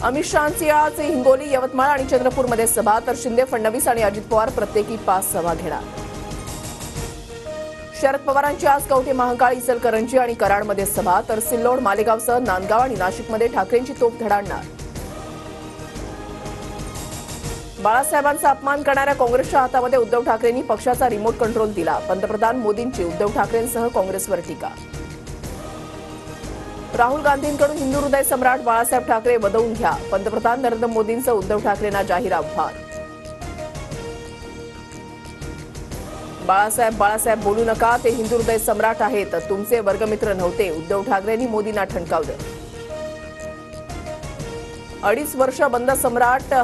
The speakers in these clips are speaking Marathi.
अमित शहांची आज हिंगोली, यवतमाळ आणि चंद्रपूरमध्ये सभा, तर शिंदे, फडणवीस आणि अजित पवार प्रत्येकी 5 सभा घेणार. शरद पवारांची आज कवठे महांकाळ, इचलकरंजी आणि कराडमध्ये सभा, तर सिल्लोड, मालेगावसह नांदगाव आणि नाशिकमध्ये ठाकरेंची तोफ धडाडणार. बाळासाहेबांचा अपमान करणाऱ्या काँग्रेसच्या हातामध्ये उद्धव ठाकरेंनी पक्षाचा रिमोट कंट्रोल दिला. पंतप्रधान मोदींची उद्धव ठाकरेंसह काँग्रेसवर टीका. राहुल गांधींकडून हिंदू हृदय सम्राट बाळासाहेब ठाकरे वदवून घ्या. पंतप्रधान नरेंद्र मोदींचं उद्धव ठाकरेंना जाहीर आव्हान. बाळासाहेब बोलू नका, ते हिंदू हृदय सम्राट आहेत, तुमचे वर्गमित्र नव्हते. उद्धव ठाकरेंनी मोदींना ठणकावलं. 2.5 वर्ष बंद सम्राट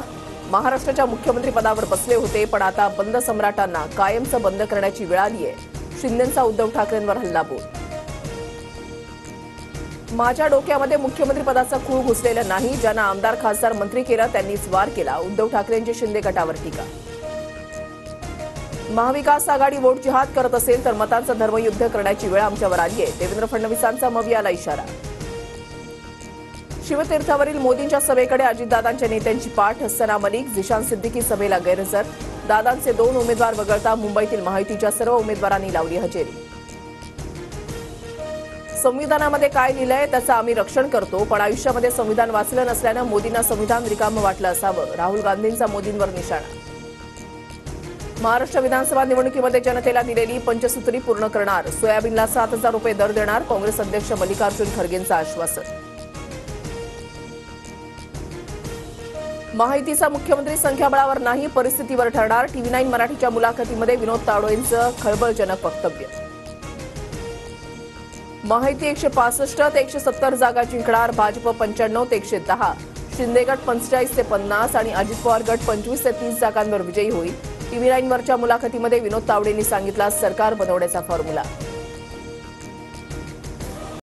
महाराष्ट्राच्या मुख्यमंत्री पदावर बसले होते, पण आता बंद सम्राटांना कायमचं बंद करण्याची वेळ आली आहे. शिंदेंचा उद्धव ठाकरेंवर हल्लाबोल. माझ्या डोक्यामध्ये मुख्यमंत्री पदाचा खूळ घुसलेला नाही. ज्यांना आमदार, खासदार, मंत्री केलं त्यांनीच वार केला. उद्धव ठाकरेंची शिंदे गटावर टीका. महाविकास आघाडी वोट जिहाद करत असेल तर मतांचं धर्मयुद्ध करण्याची वेळ आमच्यावर आली आहे. देवेंद्र फडणवीसांचा मवियाला इशारा. शिवतीर्थावरील मोदींच्या सभेकडे अजितदादांच्या नेत्यांची पाठ. सना मलिक, झिशान सिद्दीकी सभेला गैरहजर. दादांचे 2 उमेदवार वगळता मुंबईतील महायुतीच्या सर्व उमेदवारांनी लावली हजेरी. संविधानामध्ये काय लिहिलंय त्याचं आम्ही रक्षण करतो, पण आयुष्यामध्ये संविधान वाचलं नसल्यानं मोदींना संविधान रिकामं वाटलं असावं. राहुल गांधींचा मोदींवर निशाणा. महाराष्ट्र विधानसभा निवडणुकीमध्ये जनतेला दिलेली पंचसूत्री पूर्ण करणार. सोयाबीनला 7,000 रुपये दर देणार. काँग्रेस अध्यक्ष मल्लिकार्जुन खरगेंचं आश्वासन. महायुतीचा मुख्यमंत्री संख्याबळावर नाही, परिस्थितीवर ठरणार. TV9 मराठीच्या मुलाखतीमध्ये विनोद तावडेंचं खळबळजनक वक्तव्य. महायुती 165 ते 170 जागा जिंकणार. भाजप 95 ते 110. शिंदे गट 45 ते 50 आणि अजित पवार गट 25 ते 30 जागांवर विजयी होईल. TV9 वरच्या मुलाखतीमध्ये विनोद तावडेंनी सांगितला सरकार बनवण्याचा फॉर्म्युला.